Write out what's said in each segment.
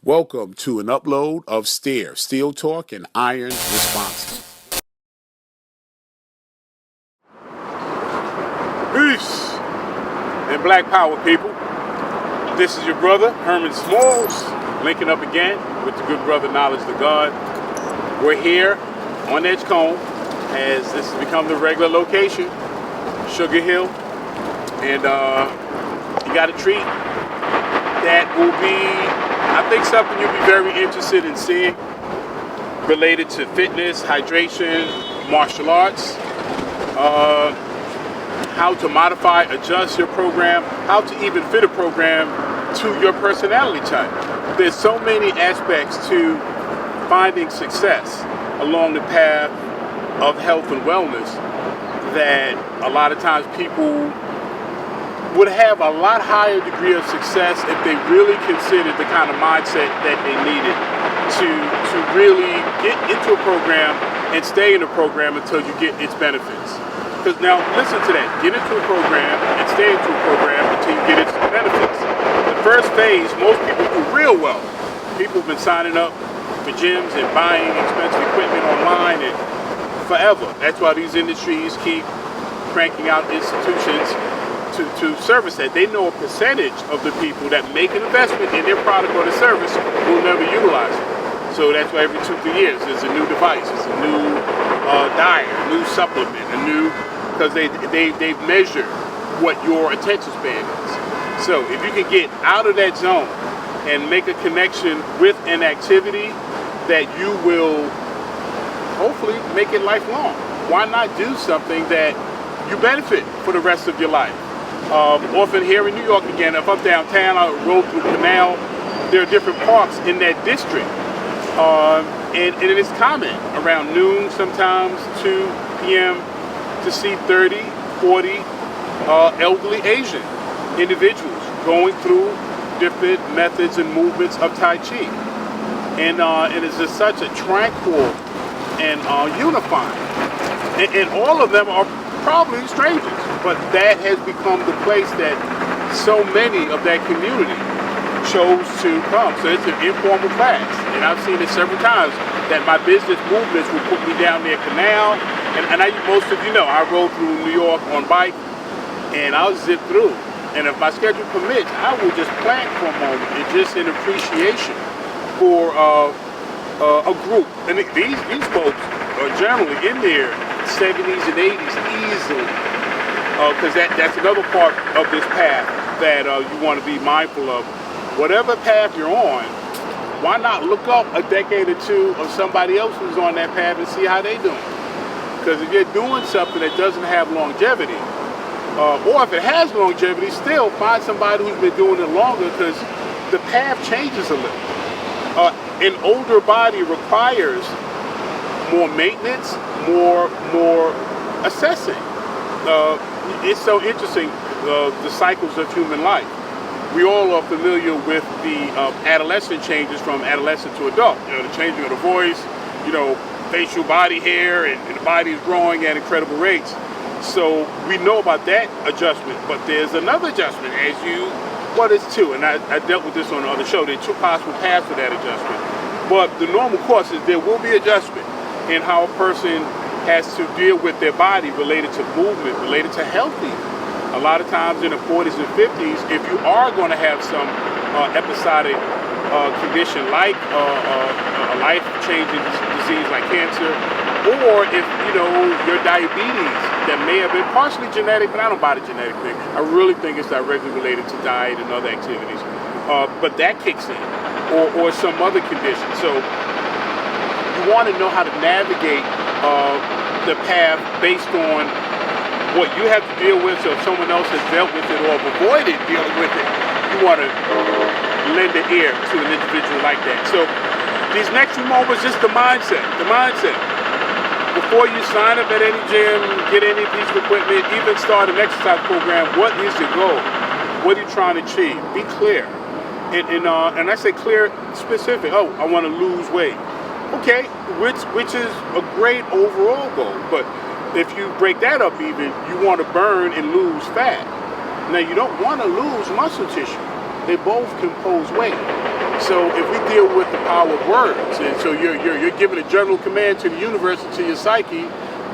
Welcome to an upload of Steel Talk and Iron Responses. Peace and Black Power, people. This is your brother, Herman Smalls, linking up again with the good brother Knowledge the God. We're here on Edgecombe as this has become the regular location, Sugar Hill. And you got a treat that will be, I think, something you'll be very interested in seeing related to fitness, hydration, martial arts, how to modify, adjust your program, how to even fit a program to your personality type. There's so many aspects to finding success along the path of health and wellness that a lot of times people would have a lot higher degree of success if they really considered the kind of mindset that they needed to really get into a program and stay in a program until you get its benefits. Because now, listen to that. Get into a program and stay into a program until you get its benefits. The first phase, most people do real well. People have been signing up for gyms and buying expensive equipment online and forever. That's why these industries keep cranking out institutions to service that. They know a percentage of the people that make an investment in their product or the service will never utilize it. So that's why every 2-3 years there's a new device, there's a new diet, a new supplement, a new, because they measure what your attention span is. So if you can get out of that zone and make a connection with an activity that you will hopefully make it lifelong, why not do something that you benefit for the rest of your life? Often here in New York, again, if I'm downtown, I roll through the canal, there are different parks in that district. And it is common around noon, sometimes 2 p.m. to see 30, 40 elderly Asian individuals going through different methods and movements of Tai Chi. And it's just such a tranquil and unifying. And all of them are probably strangers, but that has become the place that so many of that community chose to come. So it's an informal class, and I've seen it several times that my business movements will put me down their canal, and most of you know, I roll through New York on bike, and I'll zip through, and if my schedule permits, I will just plant for a moment and just in appreciation for a group. And these folks are generally in their 70s and 80s easily, because that's another part of this path that you want to be mindful of. Whatever path you're on, why not look up a decade or two of somebody else who's on that path and see how they doing? Because if you're doing something that doesn't have longevity, or if it has longevity, still find somebody who's been doing it longer, because the path changes a little. An older body requires more maintenance, more assessing. It's so interesting, the cycles of human life. We all are familiar with the adolescent changes from adolescent to adult. You know, the changing of the voice, facial body hair, and the body is growing at incredible rates. So we know about that adjustment, but there's another adjustment there's two, and I dealt with this on the other show. There are two possible paths for that adjustment. But the normal course is there will be adjustment in how a person has to deal with their body related to movement, related to health even. A lot of times in the 40s and 50s, if you are going to have some episodic condition like a life-changing disease like cancer, or if your diabetes that may have been partially genetic, but I don't buy the genetic thing. I really think it's directly related to diet and other activities. But that kicks in, or some other condition. So you want to know how to navigate the path based on what you have to deal with. So if someone else has dealt with it or avoided dealing with it, you want to lend an ear to an individual like that. So these next few moments, just the mindset. Before you sign up at any gym, get any piece of equipment, even start an exercise program, what is your goal? What are you trying to achieve? Be clear. And I say clear, specific. Oh, I want to lose weight. Okay, which is a great overall goal, but if you break that up even, you want to burn and lose fat. Now, you don't want to lose muscle tissue. They both can pose weight. So if we deal with the power of words, and so you're giving a general command to the universe and to your psyche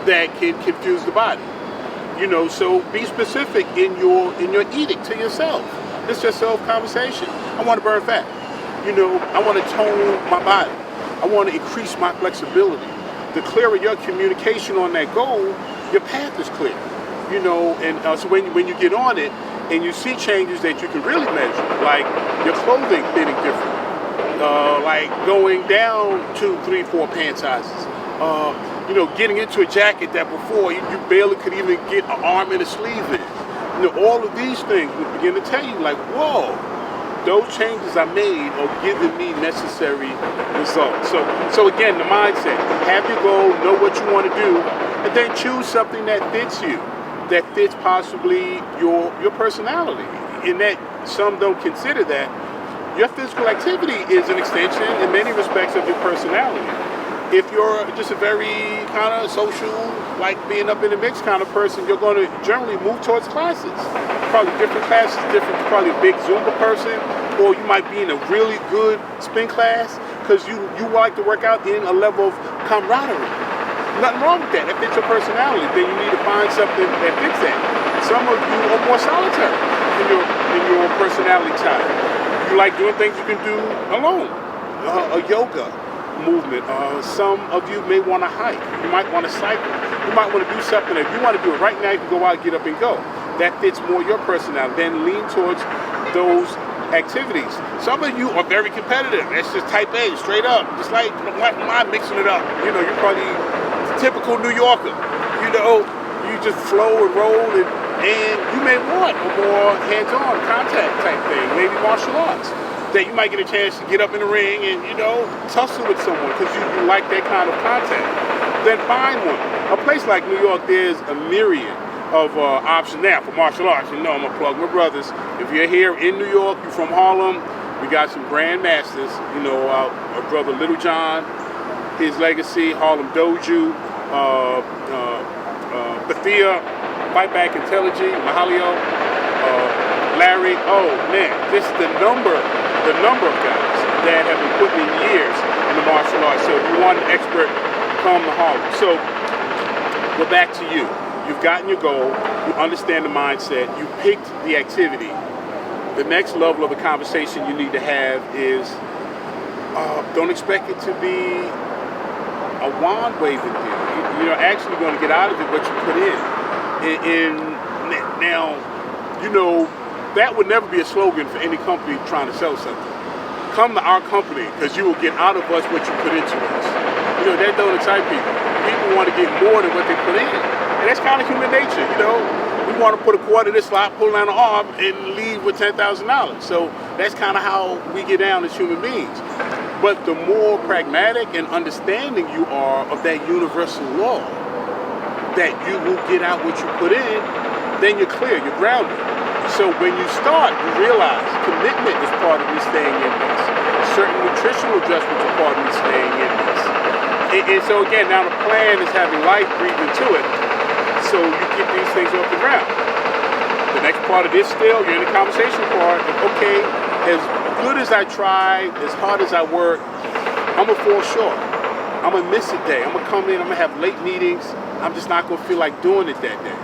that can confuse the body. So be specific in your edict to yourself. It's just self-conversation. I want to burn fat. I want to tone my body. I want to increase my flexibility. The clearer your communication on that goal, your path is clear. And so when you get on it and you see changes that you can really measure, like your clothing fitting different, like going down 2, 3, 4 pant sizes, getting into a jacket that before you barely could even get an arm and a sleeve in. All of these things will begin to tell you, like, whoa, those changes I made are giving me necessary results. So again, the mindset, have your goal, know what you want to do, and then choose something that fits you, that fits possibly your personality. In that some don't consider that your physical activity is an extension in many respects of your personality. If you're just a very kind of social, like being up in the mix kind of person, you're going to generally move towards classes. Probably different classes, probably a big Zumba person, or you might be in a really good spin class because you like to work out in a level of camaraderie. Nothing wrong with that. That fits your personality. Then you need to find something that fits that. Some of you are more solitary in your personality type. You like doing things you can do alone. A yoga movement. Some of you may want to hike. You might want to cycle. You might want to do something. If you want to do it right now, you can go out, get up and go. That fits more your personality. Then lean towards those activities. Some of you are very competitive. That's just type A, straight up. Just like, why am I mixing it up? You're probably typical New Yorker. You just flow and roll, and you may want a more hands-on contact type thing, maybe martial arts. That you might get a chance to get up in the ring and, tussle with someone because you like that kind of contact. Then find one. A place like New York, there's a myriad of options now for martial arts. I'm going to plug my brothers. If you're here in New York, you're from Harlem, we got some grand masters. Our brother Little John, his legacy, Harlem Doju, Bethia, Fight Back Intelligence, Mahalio, Larry. Oh man, this is the number of guys that have been putting in years in the martial arts. So if you want an expert, come to Harlem. So we're back to you. You've gotten your goal. You understand the mindset. You picked the activity. The next level of a conversation you need to have is don't expect it to be a wand waving thing. You're actually going to get out of it what you put in. Now, that would never be a slogan for any company trying to sell something. Come to our company because you will get out of us what you put into us. That don't excite people. People want to get more than what they put in. And that's kind of human nature, We want to put a quarter in this slot, pull down an arm, and leave with $10,000. So that's kind of how we get down as human beings. But the more pragmatic and understanding you are of that universal law, that you will get out what you put in, then you're clear, you're grounded. So when you start, you realize commitment is part of me staying in this. Certain nutritional adjustments are part of me staying in this. And so again, now the plan is having life breathe into it, so you get these things off the ground. The next part of this still, you're in the conversation part, okay, as good as I try, as hard as I work, I'm gonna fall short. I'm gonna miss a day. I'm gonna come in, I'm gonna have late meetings, I'm just not gonna feel like doing it that day.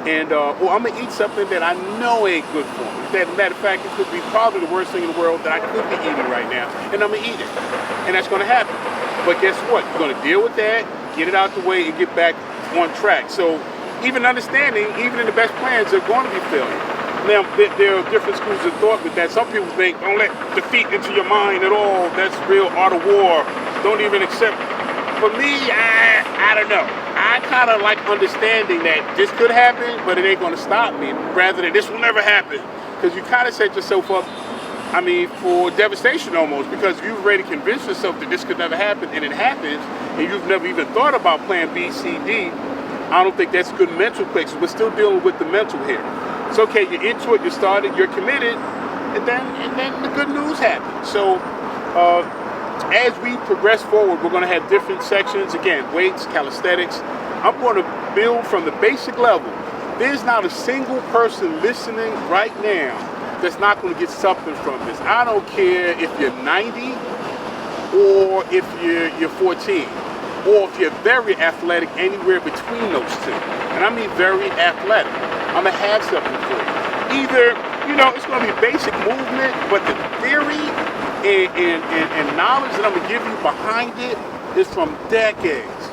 And or I'm gonna eat something that I know ain't good for me. Matter of fact, it could be probably the worst thing in the world that I could be eating right now, and I'm gonna eat it. And that's gonna happen. But guess what? You're gonna deal with that, get it out the way, and get back on track. So even understanding, even in the best plans, there are going to be failure. Now, there are different schools of thought with that. Some people think, don't let defeat into your mind at all. That's real art of war. Don't even accept. For me, I don't know. I kind of like understanding that this could happen, but it ain't going to stop me, rather than this will never happen. Because you kind of set yourself up, for devastation almost, because you've already convinced yourself that this could never happen, and it happens, and you've never even thought about plan B, C, D. I don't think that's a good mental place. We're still dealing with the mental here. It's okay, you're into it, you started, you're committed, and then the good news happens. So as we progress forward, we're going to have different sections. Again, weights, calisthenics. I'm going to build from the basic level. There's not a single person listening right now that's not going to get something from this. I don't care if you're 90 or if you're 14 or if you're very athletic, anywhere between those two. And I mean very athletic. I'm going to have something for you. Either, it's going to be basic movement, but the theory and knowledge that I'm going to give you behind it is from decades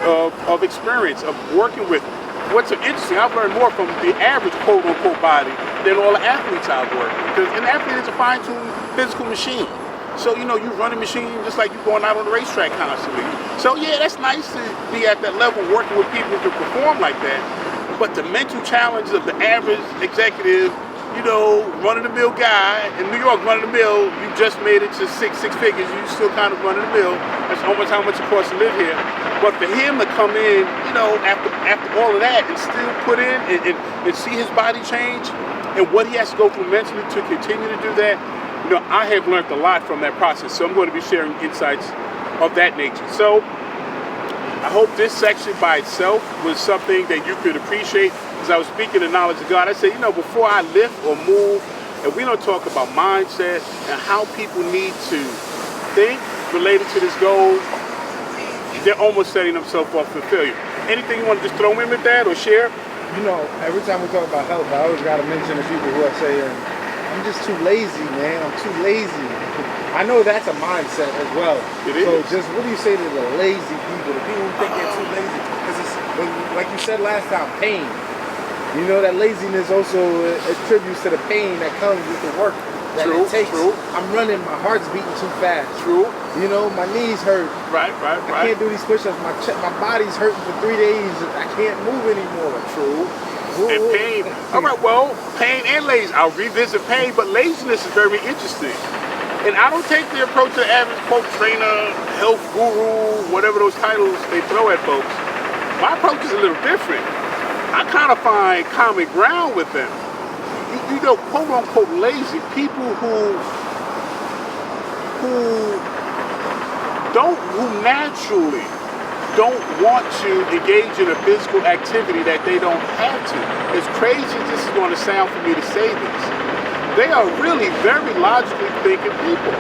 of experience, of working with. What's so interesting, I've learned more from the average quote-unquote body than all the athletes I've worked with. Because an athlete is a fine-tuned physical machine. So, you run a machine just like you're going out on the racetrack constantly. So, yeah, that's nice to be at that level working with people who perform like that. But the mental challenge of the average executive, run-of-the-mill guy in New York, run-of-the-mill, you just made it to six figures, you still kind of run-of-the-mill. That's almost how much it costs to live here. But for him to come in, after all of that and still put in and see his body change and what he has to go through mentally to continue to do that, I have learned a lot from that process. So I'm going to be sharing insights of that nature. So I hope this section by itself was something that you could appreciate. As I was speaking the knowledge of God, I said, before I lift or move, and we don't talk about mindset and how people need to think related to this goal, they're almost setting themselves up for failure. Anything you want to just throw in with that or share? Every time we talk about health, I always got to mention the people who are saying, I'm just too lazy, man. I'm too lazy. I know that's a mindset as well. It is. So just what do you say to the lazy people, the people who think they're too lazy? Because it's, like you said last time, pain. That laziness also attributes to the pain that comes with the work that it takes. True. I'm running, my heart's beating too fast. True. My knees hurt. Right. I can't do these push-ups. My body's hurting for 3 days. I can't move anymore. True. And pain. All right, well, pain and laziness. I'll revisit pain, but laziness is very interesting. And I don't take the approach of the average quote trainer, health guru, whatever those titles they throw at folks. My approach is a little different. I kind of find common ground with them. Quote unquote lazy people who naturally don't want to engage in a physical activity that they don't have to. As crazy as this is going to sound for me to say this, they are really very logically thinking people.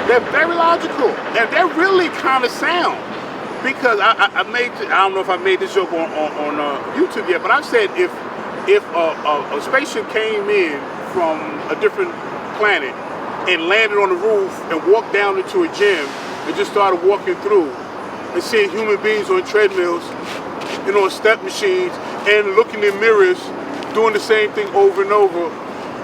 They're very logical, and they're really kind of sound. Because I don't know if I made this joke on YouTube yet, but I said if a spaceship came in from a different planet and landed on the roof and walked down into a gym and just started walking through and seeing human beings on treadmills and on step machines and looking in mirrors doing the same thing over and over,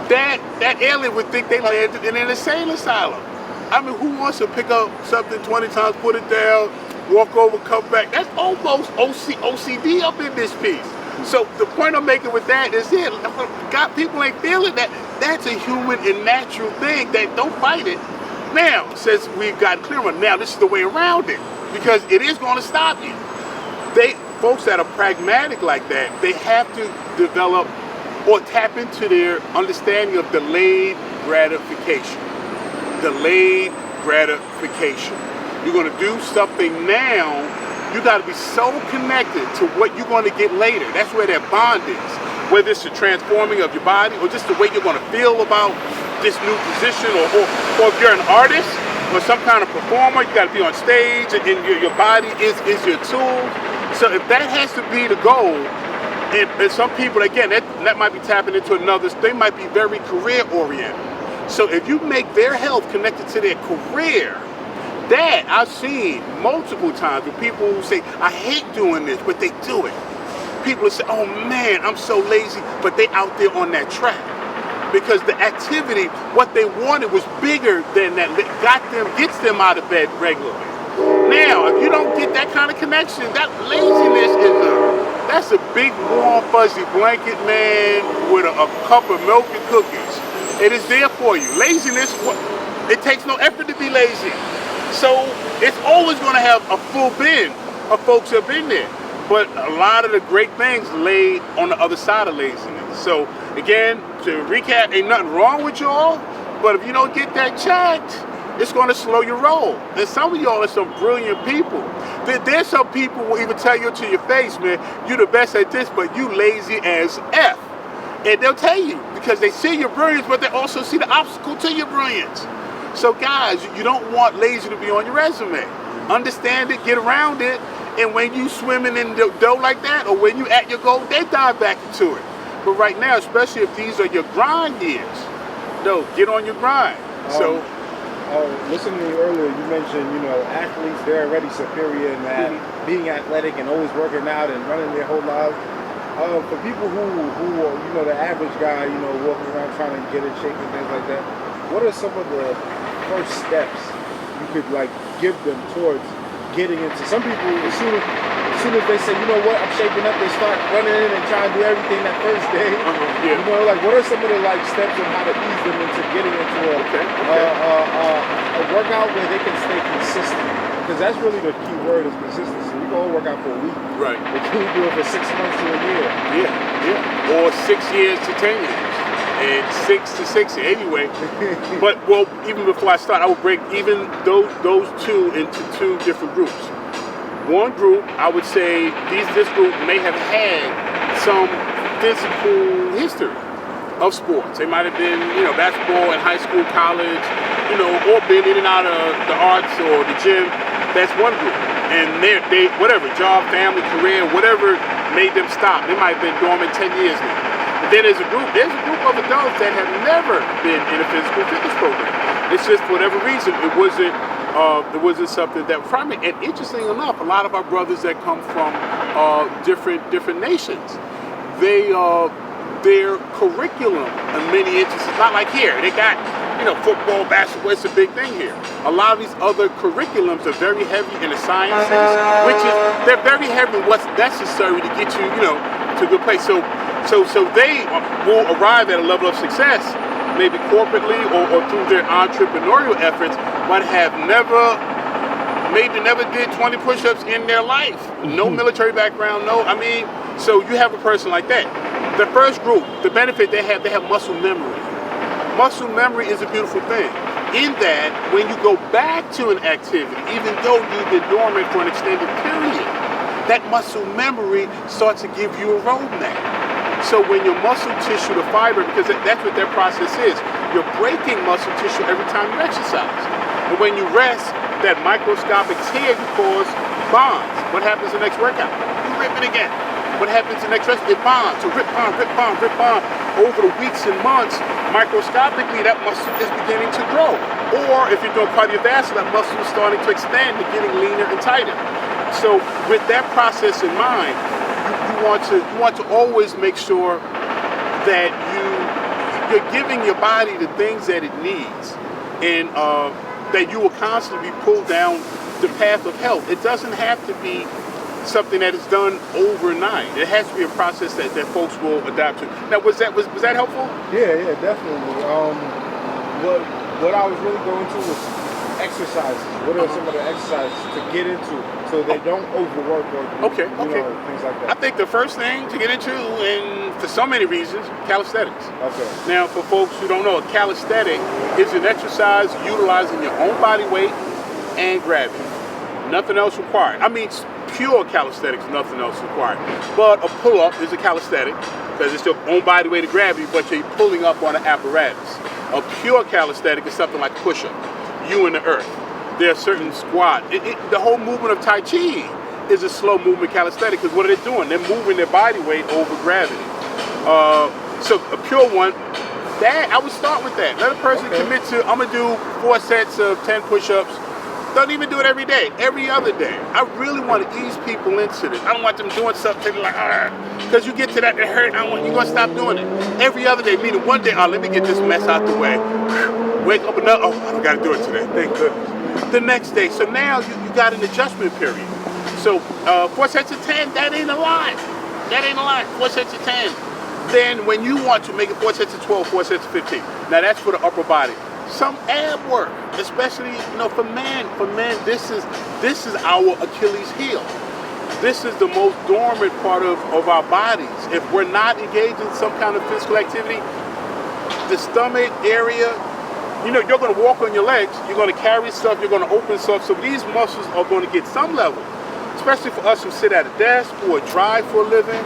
that alien would think they landed in an insane asylum. I mean, who wants to pick up something 20 times, put it down, walk over, come back? That's almost OCD up in this piece. So the point I'm making with that is, God, people ain't feeling that. That's a human and natural thing. That don't fight it. Now, since we've got clear on, now this is the way around it, because it is going to stop you. Folks that are pragmatic like that, they have to develop or tap into their understanding of delayed gratification. Delayed gratification. You're going to do something now, you got to be so connected to what you're going to get later. That's where that bond is. Whether it's the transforming of your body or just the way you're going to feel about this new position, or if you're an artist or some kind of performer, you got to be on stage and your body is your tool. So if that has to be the goal, and some people, again, that might be tapping into another, they might be very career oriented. So if you make their health connected to their career, that I've seen multiple times with people who say, I hate doing this, but they do it. People say, oh man, I'm so lazy, but they out there on that track. Because the activity, what they wanted was bigger than that, gets them out of bed regularly. Now, if you don't get that kind of connection, that laziness that's a big warm fuzzy blanket, man, with a cup of milk and cookies. It is there for you. Laziness, it takes no effort to be lazy. So it's always going to have a full bin of folks who have been there. But a lot of the great things lay on the other side of laziness. So again, to recap, ain't nothing wrong with y'all, but if you don't get that checked, it's going to slow your roll. And some of y'all are some brilliant people. There's some people who will even tell you to your face, man, you the best at this, but you lazy as F. And they'll tell you because they see your brilliance, but they also see the obstacle to your brilliance. So guys, you don't want lazy to be on your resume. Understand it, get around it, and when you swimming in the dough like that, or when you at your goal, they dive back into it. But right now, especially if these are your grind years, no, get on your grind. Listening to you earlier, you mentioned, athletes, they're already superior in that being athletic and always working out and running their whole lives. For people who are, the average guy, walking around trying to get in shape and things like that, what are some of the first steps you could give them towards getting into? Some people, as soon as they say, you know what, I'm shaping up, they start running in and trying to do everything that first day. What are some of the steps on how to ease them into getting into a workout where they can stay consistent? Because that's really the key word is consistency. You can only work out for a week, right? But you can do it for 6 months to a year. Yeah. Or 6 years to 10 years, and 6 to 60 anyway. But even before I start, I will break even those two into two different groups. One group, I would say this group may have had some physical history of sports. They might have been, basketball in high school, college, or been in and out of the arts or the gym. That's one group. And they whatever, job, family, career, whatever made them stop. They might have been dormant 10 years now. But then there's a group of adults that have never been in a physical fitness program. It's just for whatever reason, it wasn't something that was primary. And interesting enough, a lot of our brothers that come from different nations, their curriculum in many instances, not like here. They got football, basketball, it's a big thing here. A lot of these other curriculums are very heavy in the sciences, they're very heavy in what's necessary to get you, to a good place. So they will arrive at a level of success, maybe corporately or through their entrepreneurial efforts, but have never did 20 push-ups in their life. No military background, so you have a person like that. The first group, the benefit they have muscle memory. Muscle memory is a beautiful thing in that when you go back to an activity, even though you've been dormant for an extended period, that muscle memory starts to give you a roadmap. So when your muscle tissue, the fiber, because that's what that process is, you're breaking muscle tissue every time you exercise. And when you rest, that microscopic tear you cause bonds. What happens in the next workout? You rip it again. What happens in the next rest? It bonds. So rip bond. Over the weeks and months, microscopically, that muscle is beginning to grow. Or if you're doing cardiovascular, that muscle is starting to expand and getting leaner and tighter. So with that process in mind, you want to always make sure that you're giving your body the things that it needs, and that you will constantly be pulled down the path of health. It doesn't have to be something that is done overnight. It has to be a process that folks will adapt to. Now, was that helpful? Yeah, definitely. What I was really going to was exercises. What are some of the exercises to get into so they don't overwork or things like that? I think the first thing to get into, and for so many reasons, calisthenics. Okay. Now, for folks who don't know, a calisthenic is an exercise utilizing your own body weight and gravity. Nothing else required. Pure calisthenics, nothing else required. But a pull-up is a calisthenic because it's your own body weight of gravity, but you're pulling up on an apparatus. A pure calisthenic is something like push-up, you in the earth. There are certain squat. The whole movement of Tai Chi is a slow movement calisthenic because what are they doing? They're moving their body weight over gravity. So a pure one, that I would start with that. Let a person commit to, I'm gonna do 4 sets of 10 push-ups. Don't even do it every day, every other day. I really want to ease people into this. I don't want them doing something like, because you get to that, it hurt, you're going to stop doing it. Every other day, meaning one day, let me get this mess out the way. Wake up and I don't got to do it today, thank goodness. The next day, so now you got an adjustment period. So 4 sets of 10, that ain't a lot. 4 sets of 10. Then when you want to make it 4 sets of 12, 4 sets of 15. Now that's for the upper body. Some ab work, especially for men. For men, this is our Achilles heel. This is the most dormant part of our bodies. If we're not engaged in some kind of physical activity, the stomach area, you're going to walk on your legs, you're going to carry stuff, you're going to open stuff. So these muscles are going to get some level, especially for us who sit at a desk or drive for a living.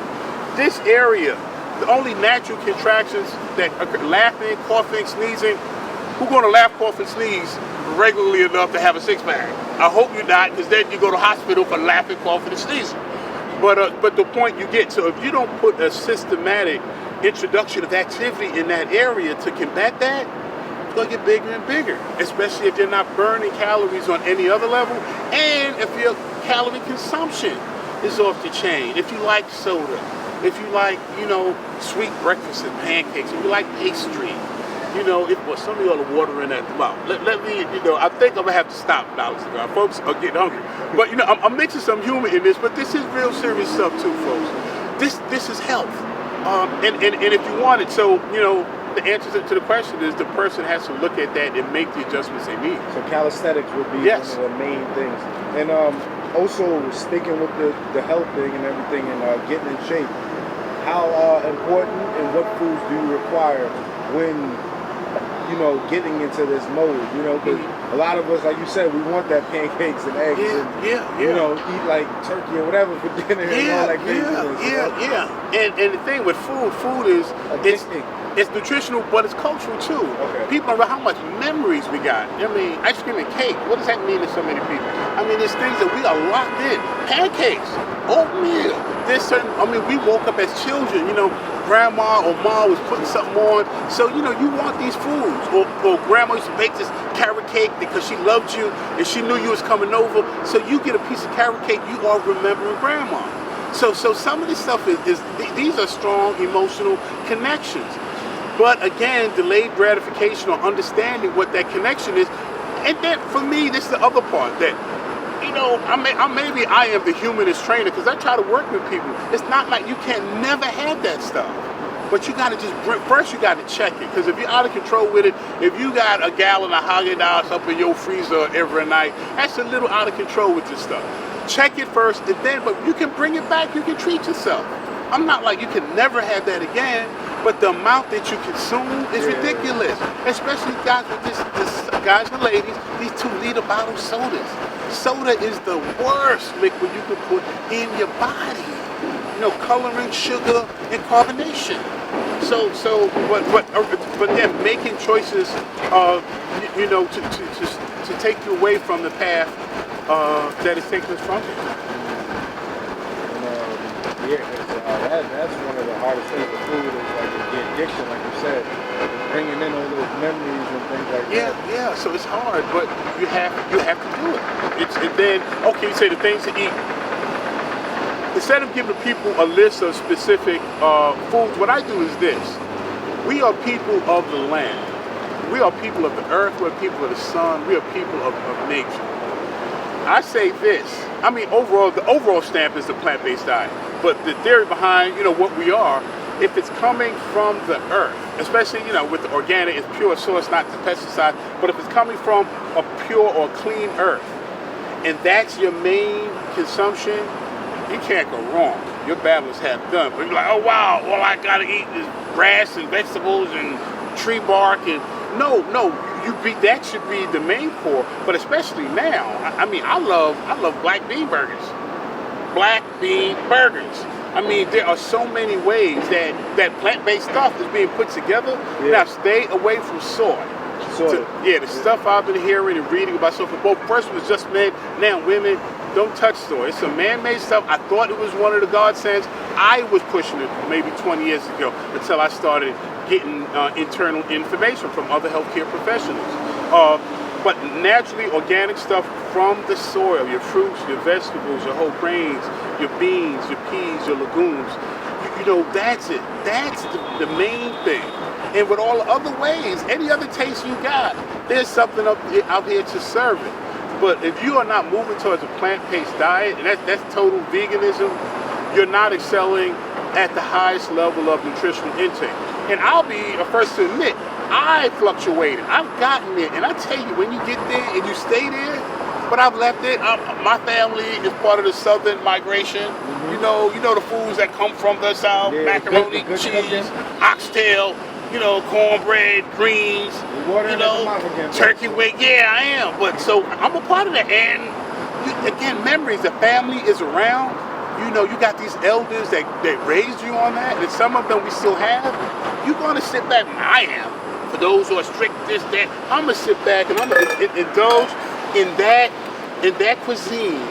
This area the only natural contractions that occur, laughing, coughing, sneezing. Who's going to laugh, cough, and sneeze regularly enough to have a six-pack? I hope you're not, because then you go to hospital for laughing, coughing, and sneezing. But the point you get, so if you don't put a systematic introduction of activity in that area to combat that, it's going to get bigger and bigger, especially if you're not burning calories on any other level, and if your calorie consumption is off the chain. If you like soda, if you like, sweet breakfast and pancakes, if you like pastry, well, some of y'all are watering at the mouth. Let me, I think I'm gonna have to stop now. Folks are getting hungry. But I'm mixing some humor in this, but this is real serious stuff too, folks. This is health. And if you want it, so the answer to the question is the person has to look at that and make the adjustments they need. So calisthenics would be one of the main things. And also sticking with the health thing and everything and getting in shape. How important and what foods do you require when getting into this mode, because a lot of us, like you said, we want that pancakes and eggs and, eat like turkey or whatever for dinner and all that craziness. And the thing with food is, it's nutritional, but it's cultural too. Okay. People remember how much memories we got. I mean, ice cream and cake, what does that mean to so many people? I mean, there's things that we are locked in. Pancakes, oatmeal. There's certain, we woke up as children, grandma or mom was putting something on. So, you want these foods. Or grandma used to bake this carrot cake because she loved you and she knew you was coming over. So you get a piece of carrot cake, you are remembering grandma. So some of this stuff is these are strong emotional connections. But again, delayed gratification or understanding what that connection is. And then for me, this is the other part that, maybe I am the humanist trainer because I try to work with people. It's not like you can never have that stuff. But you got to first you got to check it. Because if you're out of control with it, if you got a gallon of Haagen-Dazs up in your freezer every night, that's a little out of control with this stuff. Check it first, and then, but you can bring it back, you can treat yourself. I'm not like you can never have that again, but the amount that you consume is ridiculous. Especially guys with this guys and ladies, these 2-liter bottle sodas. Soda is the worst liquid you can put in your body. Coloring, sugar, and carbonation. But then making choices, to take you away from the path that is taking us from it. That's one of the hardest things with food is like the addiction, like you said, bringing in all those memories and things like that. Yeah. So it's hard, but you have to do it. You say the things to eat. Instead of giving people a list of specific foods, what I do is this. We are people of the land. We are people of the earth. We are people of the sun. We are people of nature. I say this. Overall, the overall stamp is the plant-based diet. But the theory behind, what we are, if it's coming from the earth, especially, with the organic, it's pure source, not the pesticide, but if it's coming from a pure or clean earth, and that's your main consumption, you can't go wrong. Your battle is half done. But you're like, oh wow, all I gotta eat is grass and vegetables and tree bark and no, that should be the main core. But especially now, I love black bean burgers. Black bean burgers. There are so many ways that plant-based stuff is being put together. Yeah. Now stay away from soy. The stuff I've been hearing and reading about soy for both first was just men, now women. Don't touch soy. It's some man-made stuff. I thought it was one of the godsends. I was pushing it maybe 20 years ago until I started getting internal information from other healthcare professionals. But naturally organic stuff from the soil, your fruits, your vegetables, your whole grains, your beans, your peas, your legumes, that's it. That's the main thing. And with all the other ways, any other taste you got, there's something out here to serve it. But if you are not moving towards a plant-based diet, and that's total veganism, you're not excelling at the highest level of nutritional intake. And I'll be the first to admit, I fluctuated. I've gotten it. And I tell you, when you get there and you stay there, but I've left it. My family is part of the southern migration. Mm-hmm. You know the foods that come from the south, macaroni, cheese, oxtail, cornbread, greens, turkey wing. Yeah, I am. But so I'm a part of that. And again, memories. The family is around. you know, you got these elders that raised you on that, and some of them we still have. You're gonna sit back, and I am. For those who are strict, this, that, I'm gonna sit back and I'm gonna indulge in that cuisine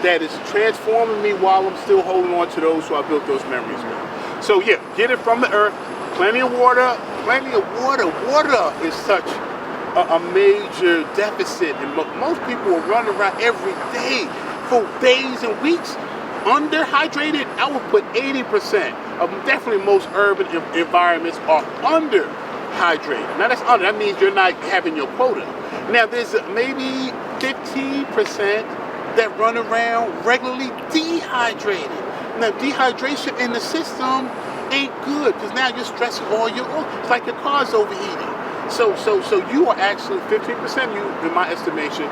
that is transforming me while I'm still holding on to those who I built those memories with. So yeah, get it from the earth. Plenty of water. Water is such a major deficit, and most people are running around every day for days and weeks underhydrated. I would put 80% of definitely most urban environments are underhydrated. Now that's under. That means you're not having your quota. Now there's maybe 15% that run around regularly dehydrated. Now dehydration in the system ain't good because now you're stressing all your organs. It's like your car's overheating. So you are actually 15% of you, in my estimation,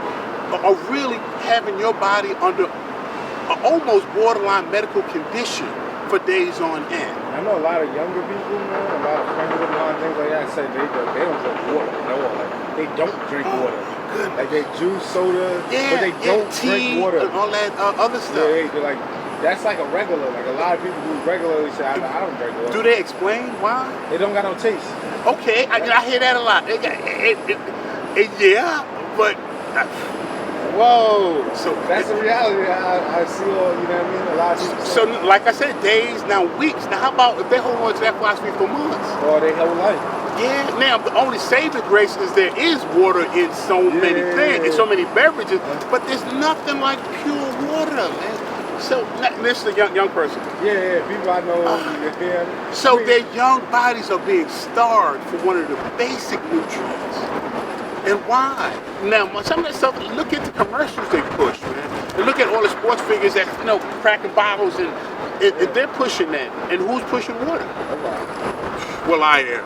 are really having your body under an almost borderline medical condition for days on end. I know a lot of younger people, man, a lot of friends of mine, things like that, say they don't drink water. No, like, they don't drink water. Goodness. Like they juice, soda, but they don't drink water. And all that other stuff. Yeah, they're like, that's like a regular. Like a lot of people who regularly say, I don't drink water. Do they explain why? They don't got no taste. Okay, I hear that a lot. Yeah, but whoa. So that's the reality. I see all, you know what I mean? A lot of people. So like I said, days, now weeks. Now how about if they hold on to that philosophy for months? Or their whole life. Yeah, now the only saving grace is there is water in so many things, in so many beverages, but there's nothing like pure water, man. So this is a young person. Yeah, people I know. So their young bodies are being starved for one of the basic nutrients. And why? Now, some of that stuff, look at the commercials they push, man. And look at all the sports figures that, you know, cracking bottles and they're pushing that. And who's pushing water? Well, I am.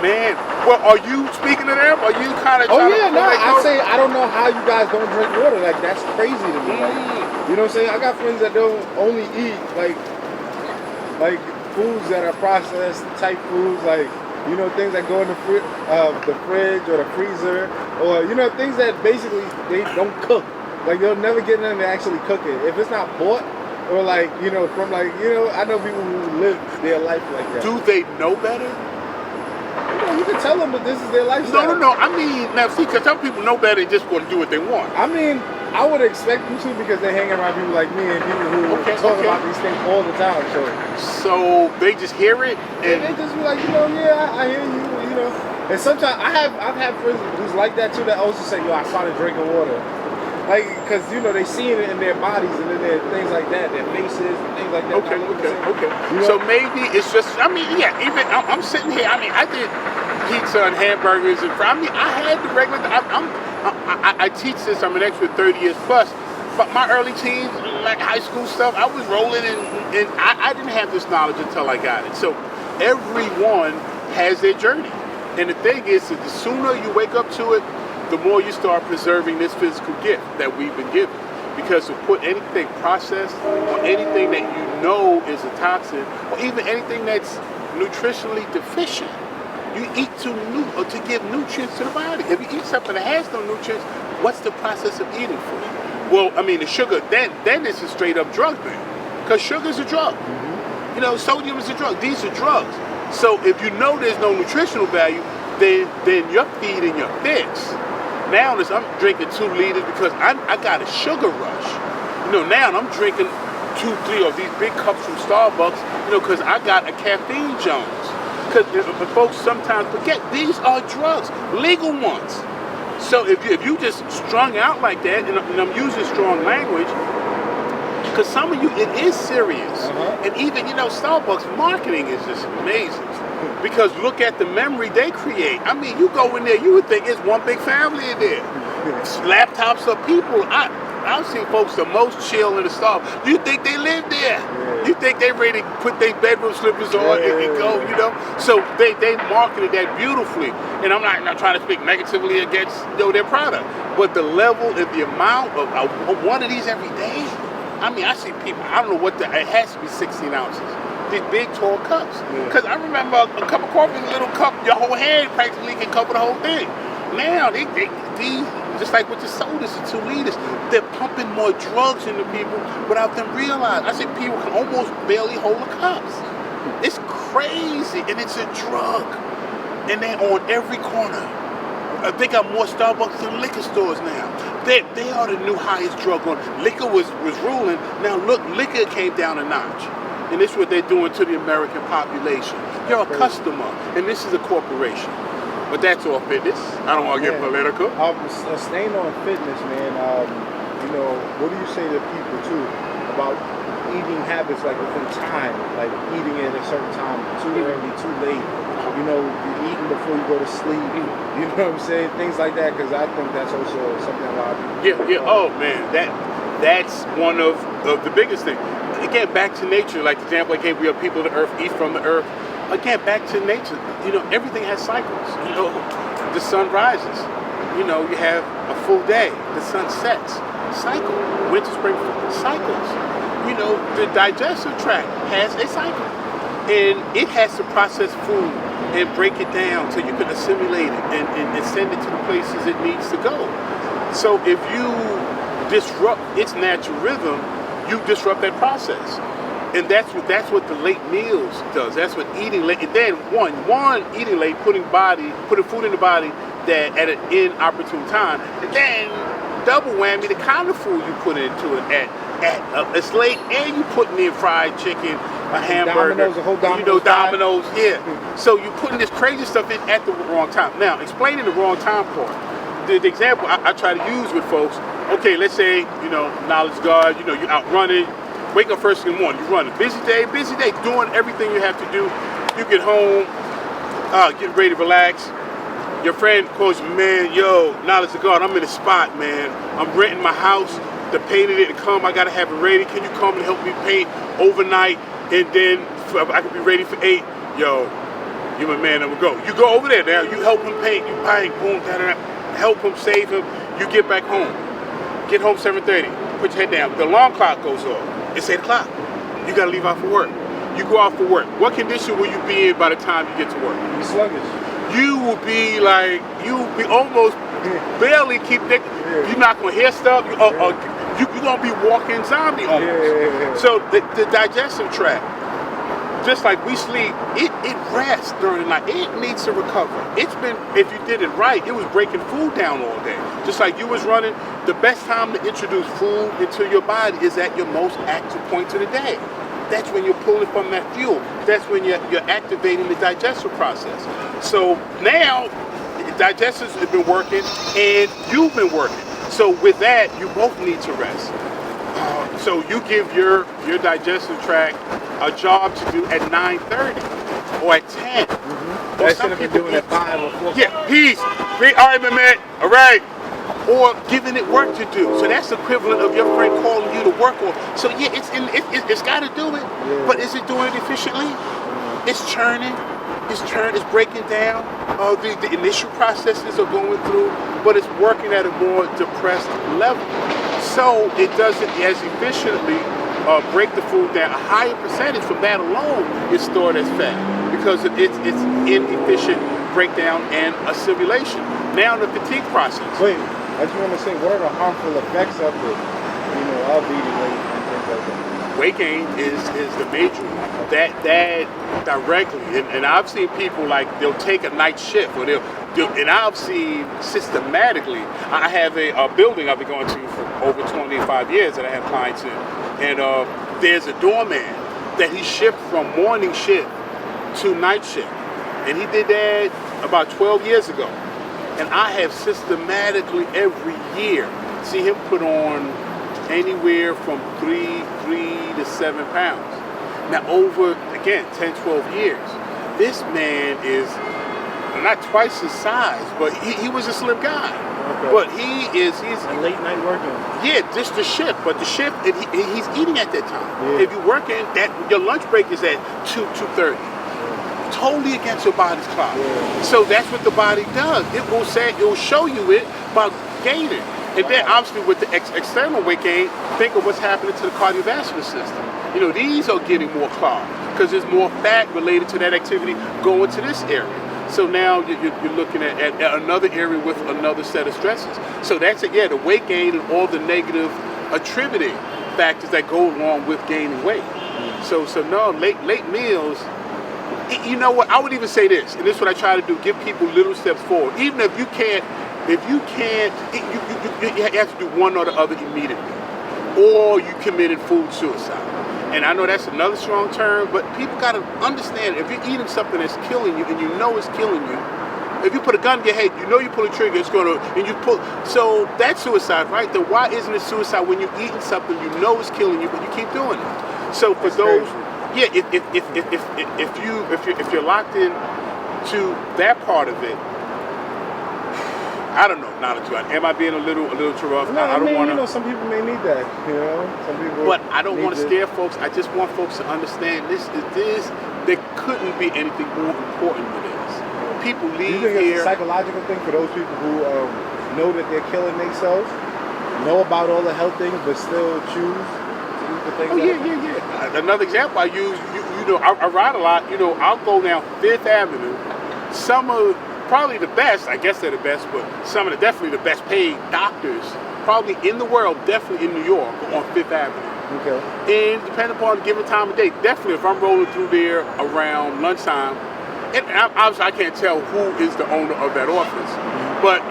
Man, well, are you speaking to them? Are you kind of? Oh yeah, no. I say I don't know how you guys don't drink water. Like that's crazy to me. Like, you know what I'm saying? I got friends that don't only eat like foods that are processed type foods, like you know things that go in the fridge or the freezer, or you know things that basically they don't cook. Like they'll never get them to actually cook it if it's not bought. Or like, you know, from like, you know, I know people who live their life like that. Do they know better? You know, you can tell them, but this is their lifestyle. No. I mean, now see, because some people know better and just want to do what they want. I mean, I would expect them to because they hang around people like me and people who talk about these things all the time. So they just hear it and they just be like, you know, yeah, I hear you, you know. And sometimes I've had friends who's like that too that also say, yo, I started drinking water. Like, because, you know, they see it in their bodies and in their things like that, their faces and things like that. Okay. You know? So maybe it's just, I mean, yeah, even, I'm sitting here, I mean, I did pizza and hamburgers and I mean, I had the regular, I teach this, I'm an expert 30 years plus, but my early teens, like high school stuff, I was rolling and I didn't have this knowledge until I got it. So everyone has their journey. And the thing is that the sooner you wake up to it, the more you start preserving this physical gift that we've been given. Because to put anything processed or anything that you know is a toxin or even anything that's nutritionally deficient, you eat to give nutrients to the body. If you eat something that has no nutrients, what's the process of eating for you? Well, I mean, the sugar, then it's a straight up drug, man. Because sugar is a drug. You know, sodium is a drug. These are drugs. So if you know there's no nutritional value, then you're feeding your fix. Now I'm drinking 2 liters because I got a sugar rush. You know, now I'm drinking 2, 3 of these big cups from Starbucks, you know, because I got a caffeine Jones. Because folks sometimes forget, these are drugs, legal ones. So if you just strung out like that, and I'm using strong language, because some of you, it is serious. And even, you know, Starbucks marketing is just amazing. Because look at the memory they create. I mean, you go in there, you would think it's one big family in there. Laptops of people. I've seen folks the most chill in the Starbucks. You think they live there? You think they ready to put their bedroom slippers on and go, you know? So they marketed that beautifully. And I'm not trying to speak negatively against, you know, their product. But the level and the amount of one of these every day, I mean, I see people, I don't know it has to be 16 ounces. These big, tall cups. Because I remember a cup of coffee in a little cup, your whole hand practically can cover the whole thing. Now, these Just like with the sodas, the 2 liters, they're pumping more drugs into people without them realizing. I say people can almost barely hold the cups. It's crazy, and it's a drug. And they're on every corner. They got more Starbucks than liquor stores now. They are the new highest drug on. Liquor was ruling. Now look, liquor came down a notch. And this is what they're doing to the American population. You're a customer, and this is a corporation. But that's all fitness. I don't want to get political. Staying on fitness, man, what do you say to people, too, about eating habits, like within time, like eating at a certain time, too early, too late, you're eating before you go to sleep, you know what I'm saying? Things like that, because I think that's also something a lot of people Oh, man, that's one of the biggest things. Again, back to nature, like the example I gave, we are people of the earth, eat from the earth. Again, back to nature, everything has cycles. The sun rises, you have a full day, the sun sets, cycle, winter, spring, cycles. The digestive tract has a cycle, and it has to process food and break it down so you can assimilate it and send it to the places it needs to go. So if you disrupt its natural rhythm, you disrupt that process. And that's what the late meals does. That's what eating late. And then one eating late, putting food in the body that at an inopportune time, and then double whammy, the kind of food you put into it it's late, and you putting in fried chicken, a hamburger, Domino's, yeah. So you putting this crazy stuff in at the wrong time. Now, explaining the wrong time part. The example I try to use with folks. Okay, let's say knowledge guard. You're out running. Wake up first thing in the morning, you run a busy day, doing everything you have to do. You get home, get ready to relax. Your friend calls you, man, knowledge of God, I'm in a spot, man. I'm renting my house. The painter didn't come. I got to have it ready. Can you come and help me paint overnight? And then I can be ready for 8. Yo, you my man, I'm going to go. You go over there now. You help him paint. You paint, boom, da-da-da. Help him, save him. You get back home. Get home 7:30. Put your head down. The alarm clock goes off. It's 8 o'clock. You got to leave out for work. You go out for work. What condition will you be in by the time you get to work? You're sluggish. You will be almost barely keep thinking. You're not going to hear stuff. You're going to be walking zombie almost. So the digestive tract, just like we sleep, it rests during the night. It needs to recover. If you did it right, it was breaking food down all day. Just like you was running, the best time to introduce food into your body is at your most active point of the day. That's when you're pulling from that fuel. That's when you're activating the digestive process. So now, digestives have been working and you've been working. So with that, you both need to rest. So you give your digestive tract a job to do at 9:30 or at 10. Or instead of doing it at 5 or 4. Yeah, peace. All right, my man. All right. Or giving it work to do. So that's the equivalent of your friend calling you to work on. So yeah, it's got to do it. But is it doing it efficiently? It's churning. It's breaking down. The initial processes are going through, but it's working at a more depressed level. So it doesn't as efficiently break the food down. A higher percentage from that alone is stored as fat because it's inefficient breakdown and assimilation. Now the fatigue process. Wait, I just want to say, what are the harmful effects of it? Of eating late and things like that. Weight gain is the major one. That directly, and I've seen people they'll take a night shift, or and I've seen systematically. I have a building I've been going to for over 25 years that I have clients in, and there's a doorman that he shipped from morning shift to night shift, and he did that about 12 years ago, and I have systematically every year see him put on anywhere from 3 to 7 pounds. Now over, again, 10, 12 years, this man is not twice his size, but he was a slim guy. Okay. But he's a late night working. Yeah, just the shift. But the shift, and he's eating at that time. Yeah. If you're working, your lunch break is at 2:30. Yeah. Totally against your body's clock. Yeah. So that's what the body does. It will show you it by gaining. And then obviously with the external weight gain, think of what's happening to the cardiovascular system. These are getting more clogged because there's more fat related to that activity going to this area. So now you're looking at another area with another set of stresses. So that's it. Yeah, the weight gain and all the negative attributing factors that go along with gaining weight. So no, late meals. You know what? I would even say this, and this is what I try to do: give people little steps forward. Even if you can't, you have to do one or the other immediately, or you committed food suicide. And I know that's another strong term, but people got to understand, if you're eating something that's killing you and you know it's killing you, if you put a gun in your head, you know you pull a trigger, it's going to, and you pull, so that's suicide, right? Then why isn't it suicide when you're eating something you know is killing you, but you keep doing it? So for those, yeah, if you're locked in to that part of it, I don't know, am I being a little too rough? No, I don't want to. Some people may need that. Some people. But I don't want to scare folks. I just want folks to understand this. There couldn't be anything more important than this. People leave here. here. It's a psychological thing for those people who know that they're killing themselves, know about all the health things, but still choose to eat the things. Oh yeah. Another example I use. I ride a lot. I'll go down Fifth Avenue. Probably the best, I guess they're the best, but some of definitely the best paid doctors, probably in the world, definitely in New York, on Fifth Avenue. Okay. And depending upon the given time of day, definitely if I'm rolling through there around lunchtime, and obviously I can't tell who is the owner of that office, but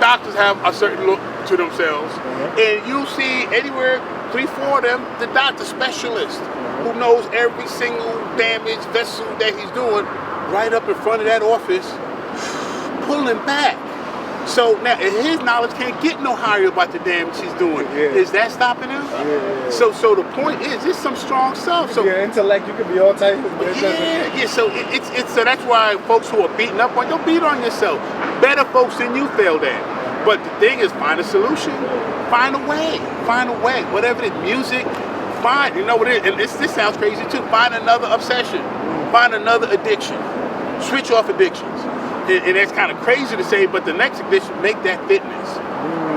doctors have a certain look to themselves, and you'll see anywhere 3-4 of them, the doctor specialist, who knows every single damaged vessel that he's doing, right up in front of that office, pulling back. So now his knowledge can't get no higher about the damage he's doing. Yeah. Is that stopping him? Yeah. So the point is, it's some strong stuff. So your intellect, you can be all types of So it's so that's why folks who are beating up on, don't beat on yourself. Better folks than you failed at. But the thing is, find a solution. Find a way. Whatever it is, music, find. You know what it is? And this sounds crazy too. Find another obsession. Find another addiction. Switch off addictions. And that's kind of crazy to say, but the next addiction, make that fitness,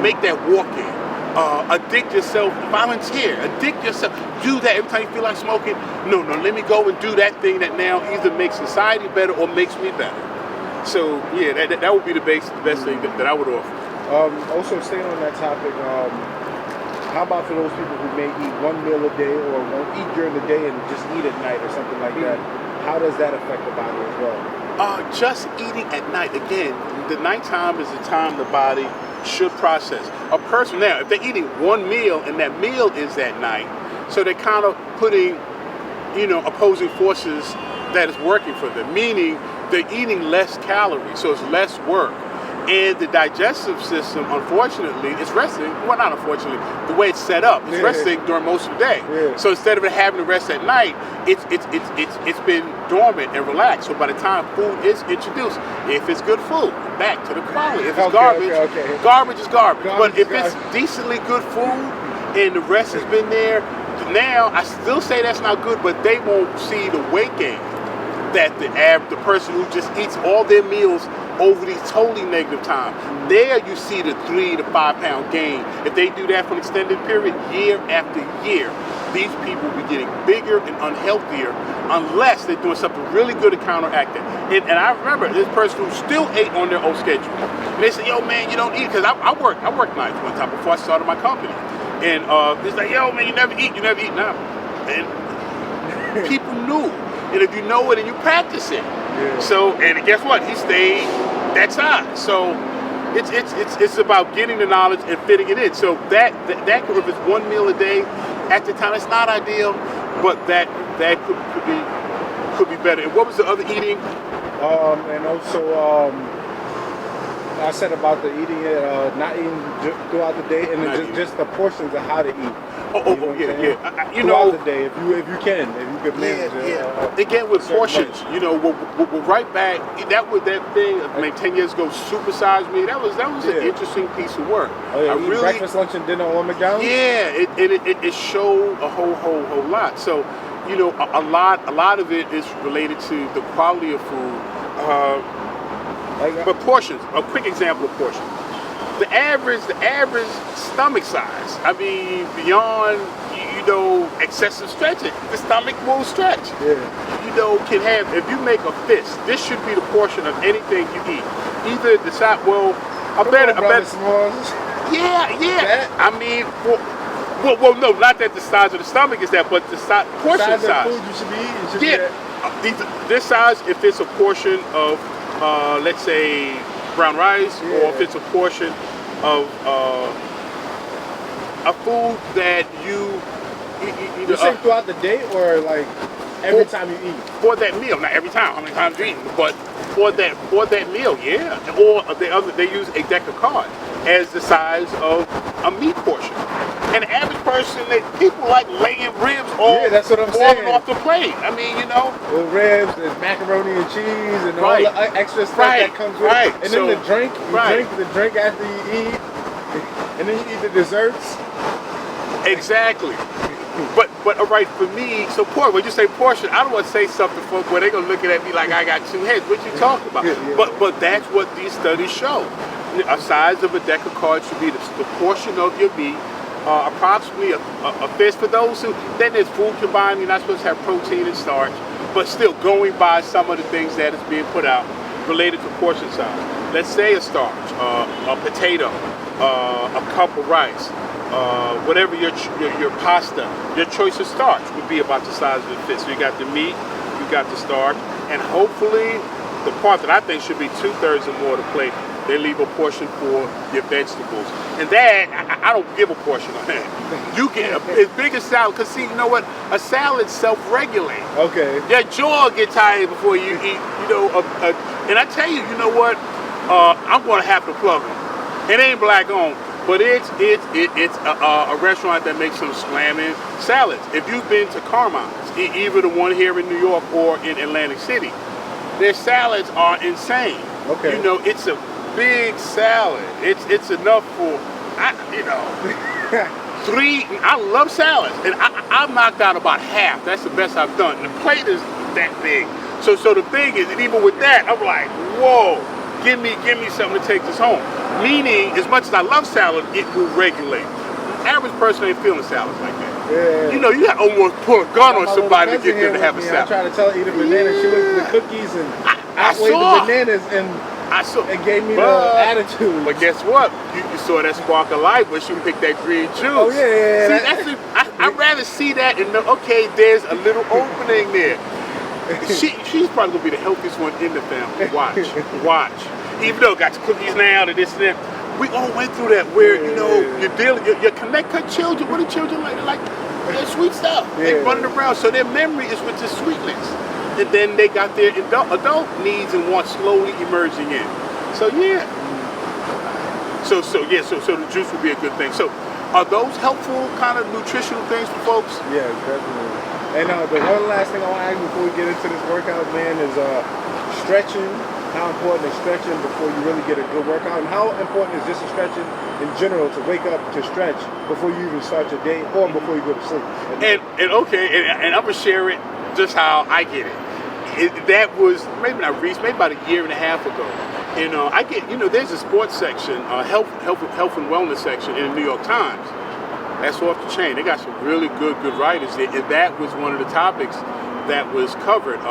make that walking, addict yourself, volunteer, addict yourself, do that every time you feel like smoking. No, let me go and do that thing that now either makes society better or makes me better. So yeah, that would be the best thing that I would offer. Also, staying on that topic, how about for those people who may eat one meal a day or won't eat during the day and just eat at night or something like that? How does that affect the body as well? Just eating at night. Again, the nighttime is the time the body should process. A person now, if they're eating one meal and that meal is at night, so they're kind of putting, opposing forces that is working for them, meaning they're eating less calories, so it's less work. And the digestive system, unfortunately, is resting. Well, not unfortunately, the way it's set up, it's resting during most of the day. Yeah. So instead of it having to rest at night, it's been dormant and relaxed. So by the time food is introduced, if it's good food, back to the quality. If it's garbage, garbage is garbage. But if it's decently good food and the rest has been there, now I still say that's not good, but they won't see the weight gain that the person who just eats all their meals over these totally negative time. There you see the 3 to 5 pound gain. If they do that for an extended period, year after year, these people will be getting bigger and unhealthier unless they're doing something really good to counteract it. And I remember this person who still ate on their old schedule. And they said, yo man, you don't eat, because I worked nights one time before I started my company. And it's like, yo man, you never eat now. And people knew. And if you know it and you practice it. Yeah. So, and guess what? He stayed that size. So it's about getting the knowledge and fitting it in. So that if it's one meal a day, at the time it's not ideal, but that could be better. And what was the other eating? And also I said about the eating, not eating throughout the day, and then just the portions of how to eat. Yeah. Throughout the day, if you can manage it. Again, with portions, we're right back. That thing, 10 years ago, supersized me. That was an interesting piece of work. Oh, yeah, breakfast, lunch, and dinner on McDonald's. Yeah, it showed a whole lot. So, a lot of it is related to the quality of food. But portions, a quick example of portions. The average stomach size, I mean, beyond, excessive stretching, the stomach will stretch. Yeah. can have, if you make a fist, this should be the portion of anything you eat. Either decide, well, I better. Smalls. Yeah. That? I mean, well, no, not that the size of the stomach is that, but the portion size. Of food you should be eating should be that. This size, if it's a portion of, let's say, brown rice, or if it's a portion of a food that you say throughout the day, or like every time you eat? For that meal, not every time. How many times you eat? But for that meal, yeah. Or they use a deck of cards as the size of a meat portion. An average person, people like laying ribs all that's what I'm saying. off the plate. I mean, Well, ribs, there's macaroni and cheese, and all the extra stuff that comes with it. And then the drink, you drink the drink after you eat, and then you eat the desserts. Exactly. But all right, for me, so when you say portion, I don't want to say something for where they're gonna look at me like I got two heads. What you talking about? But that's what these studies show. A size of a deck of cards should be the portion of your meat. Approximately a fist for those who, then there's food combined, you're not supposed to have protein and starch, but still going by some of the things that is being put out related to portion size. Let's say a starch, a potato, a cup of rice, whatever your pasta, your choice of starch would be about the size of the fist. So you got the meat, you got the starch, and hopefully the part that I think should be 2/3 or more of the plate, they leave a portion for your vegetables. And that, I don't give a portion on that. You get as big as salad, because see, you know what? A salad's self-regulating. Okay. Your jaw gets tired before you eat, and I tell you, you know what? I'm going to have to plug them. It ain't black owned, but it's a restaurant that makes some slamming salads. If you've been to Carmine's, either the one here in New York or in Atlantic City, their salads are insane. Okay. It's a big salad. It's enough for, three. I love salads, and I've knocked out about half. That's the best I've done. And the plate is that big. So the thing is, and even with that, I'm like, whoa, give me something to take this home. Meaning, as much as I love salad, it will regulate. The average person ain't feeling salads like that. Yeah. You got to almost pull a gun on somebody to get them to have a salad. I tried to tell her eat a banana. She went to the cookies and outweighed the bananas and gave me the attitude. But guess what? You saw that spark of life when she picked that green juice. Oh yeah. See, I'd rather see that and know, okay, there's a little opening there. She's probably gonna be the healthiest one in the family. Watch. Even though got your cookies now, to this and that. We all went through that where you connect her children. What do children like? They like sweet stuff. They running around, so their memory is with the sweetness. And then they got their adult needs and wants slowly emerging in. So yeah. So the juice would be a good thing. So are those helpful kind of nutritional things for folks? Yeah, definitely. And the one last thing I want to ask before we get into this workout, man, is stretching. How important is stretching before you really get a good workout? And how important is just stretching in general to wake up to stretch before you even start your day or before you go to sleep? And I'm gonna share it just how I get it. That was maybe not recent, maybe about a year and a half ago. I get, there's a sports section, health and wellness section in the New York Times. That's off the chain. They got some really good writers there, and that was one of the topics that was covered.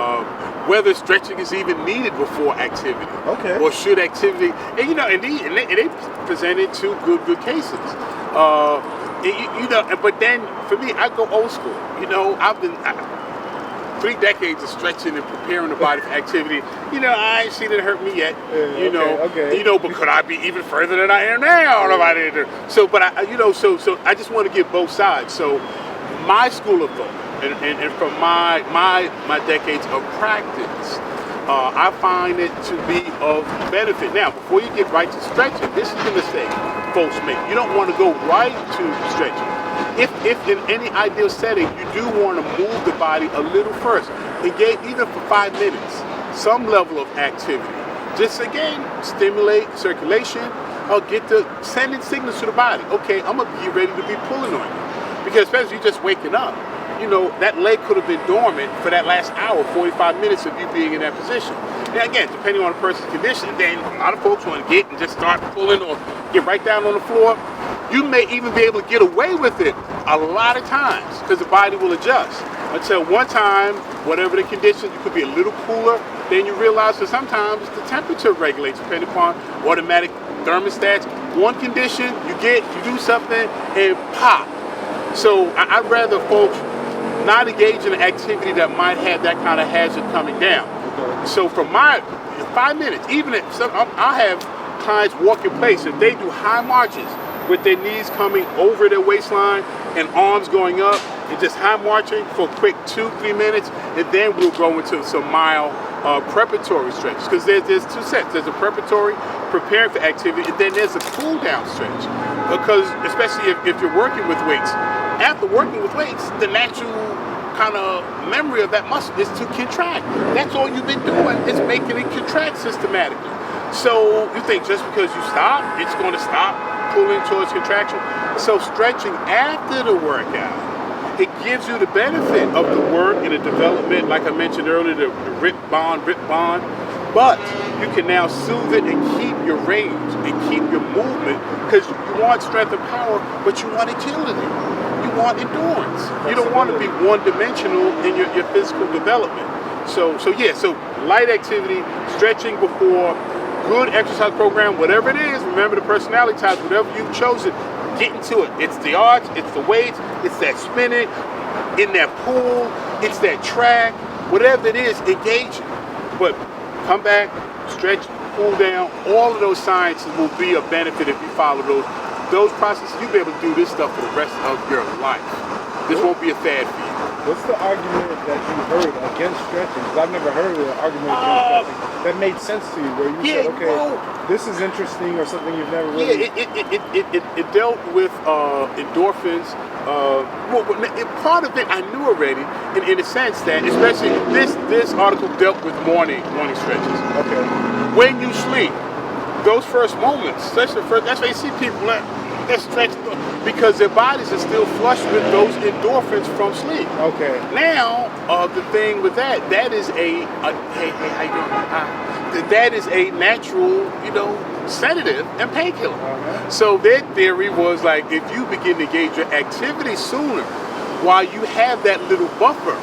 Whether stretching is even needed before activity. Okay. Or should activity, and they presented two good cases. But then for me, I go old school. I've been 3 decades of stretching and preparing the body for activity. I ain't seen it hurt me yet. Okay. But could I be even further than I am now? So I just want to give both sides. So my school of thought, and from my decades of practice, I find it to be of benefit. Now, before you get right to stretching, this is the mistake folks make. You don't want to go right to stretching. If in any ideal setting, you do want to move the body a little first, engage even for 5 minutes, some level of activity. Just again, stimulate circulation, or sending signals to the body. Okay, I'm gonna be ready to be pulling on you. Because especially you just waking up, that leg could have been dormant for that last hour, 45 minutes of you being in that position. Now again, depending on the person's condition, then a lot of folks want to get and just start pulling or get right down on the floor. You may even be able to get away with it a lot of times because the body will adjust. until one time, whatever the conditions, you could be a little cooler. Then you realize that sometimes the temperature regulates depending upon automatic thermostats. One condition, you do something and pop. So I'd rather folks not engage in an activity that might have that kind of hazard coming down. So for my 5 minutes, even if I have clients walk in place, if they do high marches with their knees coming over their waistline and arms going up, and just high marching for a quick 2-3 minutes, and then we'll go into some mild preparatory stretches. Because there's two sets. There's a preparatory, preparing for activity, and then there's a cool down stretch. Because especially if you're working with weights, after working with weights, the natural kind of memory of that muscle is to contract. That's all you've been doing, is making it contract systematically. So you think just because you stop, it's going to stop pulling towards contraction. So stretching after the workout, it gives you the benefit of the work and the development, like I mentioned earlier, the rip bond, but you can now soothe it and keep your range and keep your movement, because you want strength and power, but you want agility. You want endurance. You don't want to be one-dimensional in your physical development. So light activity, stretching before, good exercise program, whatever it is, remember the personality types, whatever you've chosen, get into it. It's the arts, it's the weights, it's that spinning, in that pool, it's that track, whatever it is, engage it. But come back, stretch, cool down, all of those sciences will be a benefit if you follow those processes. You'll be able to do this stuff for the rest of your life. This won't be a fad for you. What's the argument that you heard against stretching? Because I've never heard of an argument against stretching that made sense to you, where you said, okay, this is interesting, or something you've never really... It dealt with endorphins. Part of it I knew already, in a sense that, especially this article dealt with morning stretches. Okay. When you sleep, those first moments, especially that's why you see people that stretch, because their bodies are still flushed with those endorphins from sleep. Okay. Now, the thing with that is hey, how you doing? That is a natural, sedative and painkiller. Uh-huh. So their theory was like, if you begin to engage your activity sooner, while you have that little buffer,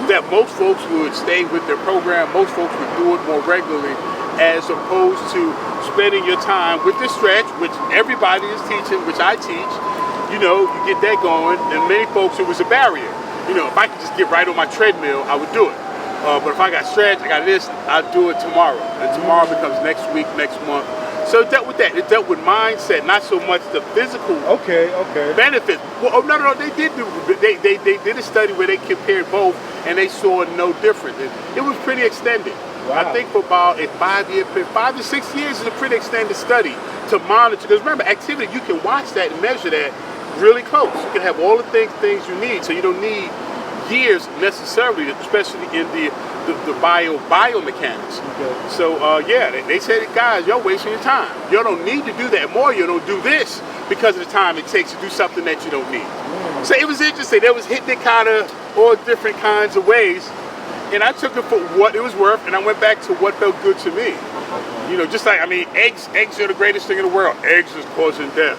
that most folks would stay with their program, most folks would do it more regularly, as opposed to spending your time with the stretch, which everybody is teaching, which I teach. You get that going, and many folks, it was a barrier. If I could just get right on my treadmill, I would do it. But if I got stretch, I got this, I'll do it tomorrow. And tomorrow becomes next week, next month. So it dealt with that. It dealt with mindset, not so much the physical benefits. Well, no, they did did a study where they compared both, and they saw no difference. It was pretty extended. Wow. I think for about a 5 to 6 years is a pretty extended study to monitor. Because remember, activity, you can watch that and measure that really close. You can have all the things you need, so you don't need years necessarily, especially in the biomechanics. Okay. So they said, guys, you're wasting your time. You don't need to do that more. You don't do this because of the time it takes to do something that you don't need. So it was interesting. They was hitting it kind of all different kinds of ways. And I took it for what it was worth, and I went back to what felt good to me. Just like, eggs are the greatest thing in the world. Eggs is causing death.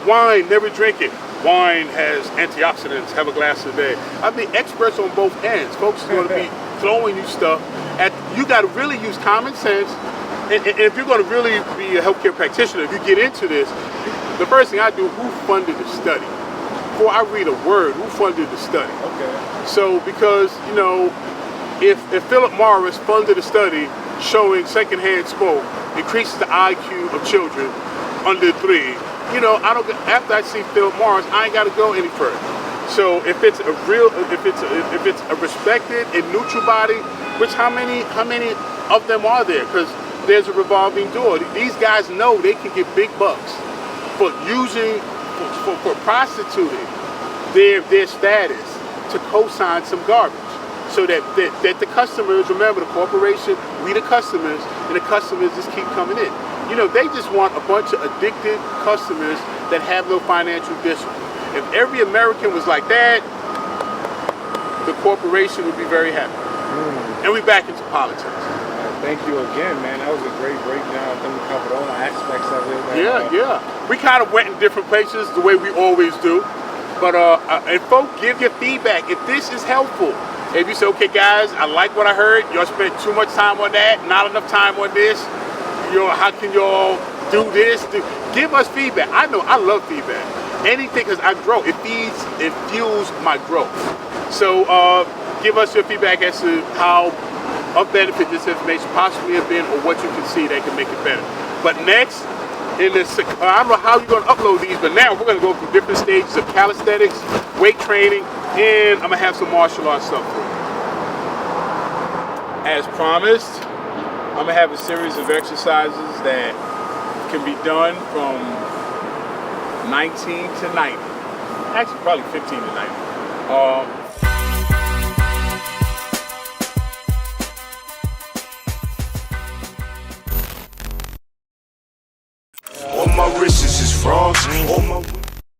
Wine, never drink it. Wine has antioxidants, have a glass a day. Experts on both ends. Folks are going to be throwing you stuff. You got to really use common sense. And if you're going to really be a healthcare practitioner, if you get into this, the first thing I do, who funded the study? Before I read a word, who funded the study? Okay. So, because, if Philip Morris funded a study showing secondhand smoke increases the IQ of children under 3, after I see Philip Morris, I ain't got to go any further. So if it's a respected and neutral body, which how many of them are there? Because there's a revolving door. These guys know they can get big bucks for prostituting their status to co-sign some garbage. So that the customers, remember the corporation, we the customers, and the customers just keep coming in. They just want a bunch of addicted customers that have no financial discipline. If every American was like that, the corporation would be very happy. And we back into politics. Thank you again, man. That was a great breakdown. I think we covered all aspects of it. Yeah. We kind of went in different places the way we always do. But and folks, give your feedback if this is helpful. If you say, okay, guys, I like what I heard. Y'all spent too much time on that, not enough time on this. How can y'all do this? Give us feedback. I know I love feedback. Anything, because I grow. It fuels my growth. So give us your feedback as to how of benefit this information possibly have been, or what you can see that can make it better. But next, in this, I don't know how you're going to upload these, but now we're going to go through different stages of calisthenics, weight training, and I'm going to have some martial arts stuff for you. As promised, I'm going to have a series of exercises that can be done from 19 to 90. Actually, probably 15 to 90. All my wrists is frogs. All my